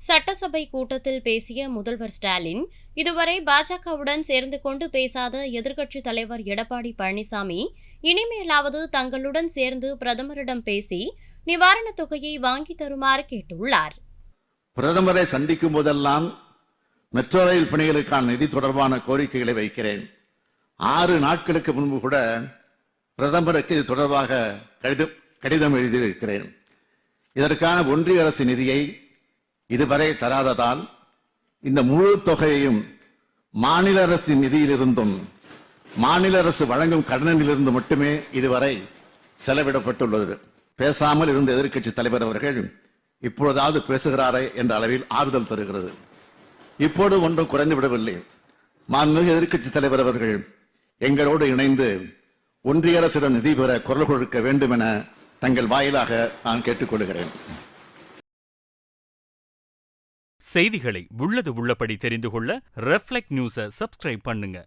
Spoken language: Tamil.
சட்டசபை கூட்டத்தில் பேசிய முதல்வர் ஸ்டாலின், இதுவரை பாஜகவுடன் சேர்ந்து கொண்டு பேசாத எதிர்க்கட்சித் தலைவர் எடப்பாடி பழனிசாமி இனிமேலாவது தங்களுடன் சேர்ந்து பிரதமரிடம் பேசி நிவாரணத் தொகையை வாங்கித் தருமாறு கேட்டுள்ளார். பிரதமரை சந்திக்கும் போதெல்லாம் மெட்ரோ ரயில் பணிகளுக்கான நிதி தொடர்பான கோரிக்கைகளை வைக்கிறேன். 6 நாட்களுக்கு முன்பு கூட பிரதமருக்கு இது தொடர்பாக கடிதம் எழுதியிருக்கிறேன். இதற்கான ஒன்றிய அரசு நிதியை இதுவரை தராததால் இந்த முழு தொகையையும் மாநில அரசின் நிதியிலிருந்தும் மாநில அரசு வழங்கும் கடனிலிருந்து மட்டுமே இதுவரை செலவிடப்பட்டுள்ளது. பேசாமல் இருந்த எதிர்க்கட்சி தலைவர் அவர்கள் இப்பொழுதாவது பேசுகிறாரே என்ற அளவில் ஆறுதல் தருகிறது. இப்போது ஒன்றும் குறைந்துவிடவில்லை. மாண்புமிகு எதிர்க்கட்சி தலைவர் அவர்கள் எங்களோடு இணைந்து ஒன்றிய அரசிடம் நிதி பெற குரல் கொடுக்க வேண்டும் என தங்கள் வாயிலாக நான் கேட்டுக்கொள்கிறேன். செய்திகளை உள்ளது உள்ளபடி தெரிந்து கொள்ள ரெஃப்ளெக்ட் நியூஸை சப்ஸ்கிரைப் பண்ணுங்க.